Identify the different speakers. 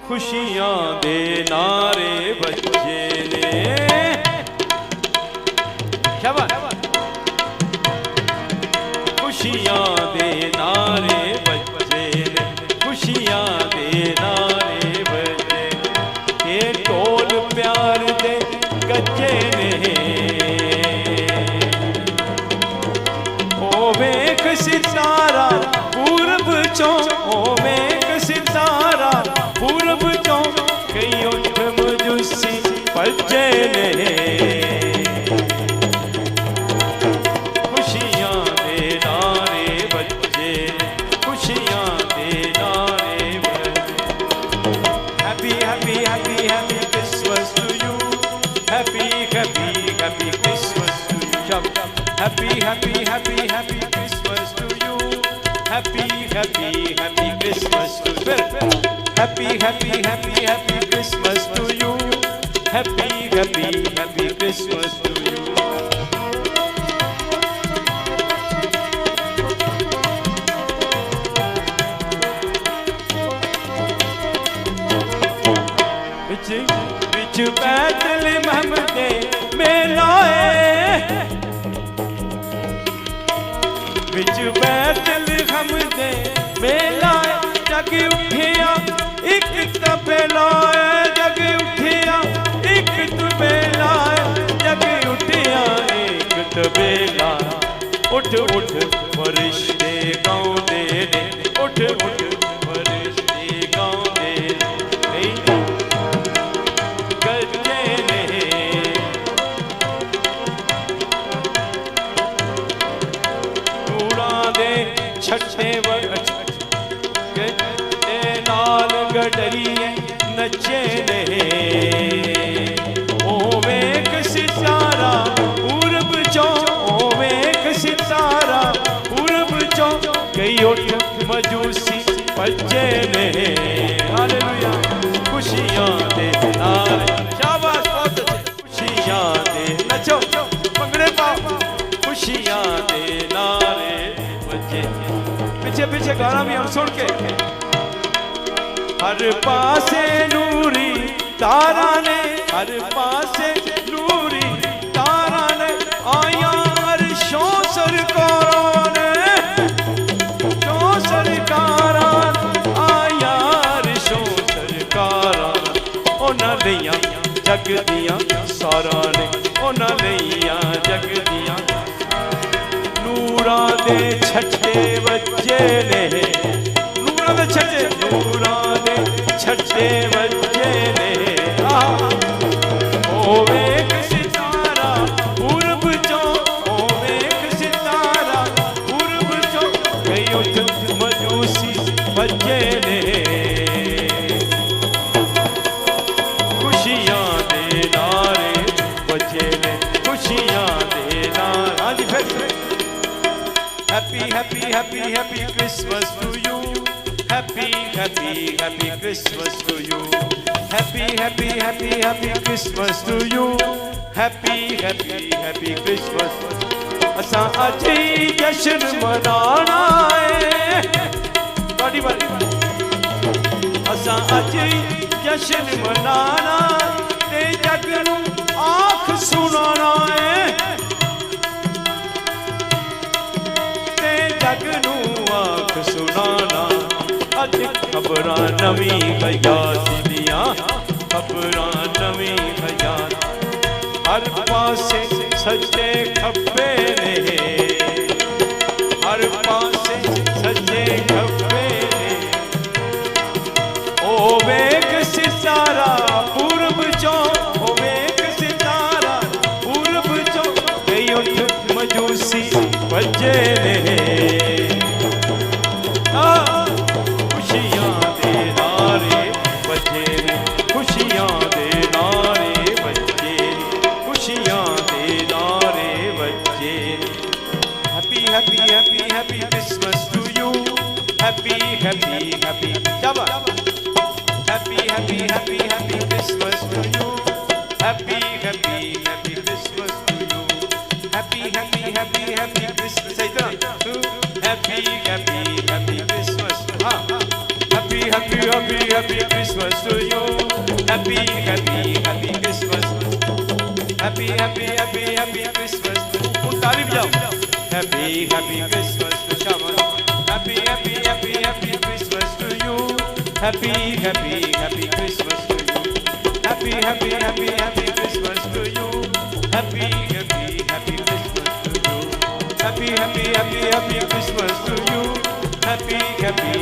Speaker 1: खुशियां दे नारे बच्चे ने। खुशियां दे नारे बच्चे ने, खुशियां दे नारे बच्चे, ये ढोल प्यार दे गज्जे ने। ओ वेख सितारा पूरब चों, ओ वेख सितारा पूरब चों, कई उठ मजूसी भज्जे ने। खुशियां दे नारे बच्चे, खुशियां दे नारे बच्चे। Happy happy happy happy Christmas to you, happy happy happy Christmas to you. Happy happy happy happy Christmas to you, happy happy happy Christmas to you. Happy happy happy happy Christmas to you, happy happy happy Christmas to you. बिच Bethlehem दे मेलाए, बिच Bethlehem दे मेलाए, जग उठिया एक तबेला, जग उठिया एक तबेला, जग उठिया एक तबेला। उठ उठ फरिश्ते गाउंदे ने, उठ उठ फरिश्ते गाउंदे ने, गज्जे ने। नूरां दे छठे नाल गडरिए नचे ने। ओ वेख सितारा पूरब चों, ओ वेख सितारा पूरब चों, कई उठ मजूसी भज्जे ने। हालेलुया। खुशियां दे नारे, शाबाश बहुत अच्छे। खुशियां दे नचो भंगड़े पाओ, खुशियां दे नारे बच्चे। पीछे पीछे गाना भी हम सुन के। हर पासे नूरी तारा ने, हर पासे नूरी तारा ने, आया अर्शों सरकारां ने, शों सरकारां, आया अर्शों सरकारां। उन्हां लईयां जग दियां सारां ने, उन्हां लईयां जग दियां। नूरां दे छठे बच्चे ने, नूरां दे छठे, नूरां दे छठे बच्चे ने। ओ वेख सितारा पूरब चों, ओ वेख सितारा पूरब चों, कई उठ मजूसी भज्जे ने। खुशियां दे नारे बच्चे ने, खुशियां दे नारे। हाँ जी फिर happy happy happy happy Christmas to you, happy happy happy Christmas to you, happy happy happy happy Christmas to you, happy happy happy Christmas. असां अज ही जश्न मनाना है, बड़ी बारी असां अज ही जश्न मनाना, ते जग नूं आख सुनाना है, ते जग नूं आख सुनाना। अज खबरां नवीं हयात दियां, खबरां नवीं हयात। हर पासे सज्जे खब्बे ने, हर पासे सज्जे खब्बे ने। ओ वेख सितारा पूरब चों, ओ वेख सितारा पूरब चों, कई उठ मजूसी भज्जे ने। खुशियां दे नारे बच्चे ने, खुशियां दे नारे बच्चे, खुशियां दे नारे बच्चे। Happy happy happy happy Christmas to you, happy happy happy, शाबाश। Happy happy happy happy Christmas to you, happy happy happy Christmas to you, happy happy happy happy Christmas. सही तरह हैप्पी हैप्पी हैप्पी क्रिसमस। हाँ happy happy happy happy Christmas to you. Happy, happy, happy Christmas. Happy, happy, happy, happy Christmas. ਹੁਣ ਤਾਲੀ ਵਜਾਓ. Happy, happy Christmas to Shaman. Happy, happy, happy, happy Christmas to you. Happy, happy, happy Christmas to you. Happy, happy, happy, happy Christmas to you. Happy, happy, happy Christmas to you. Happy, happy, happy, happy Christmas to you. Happy, happy,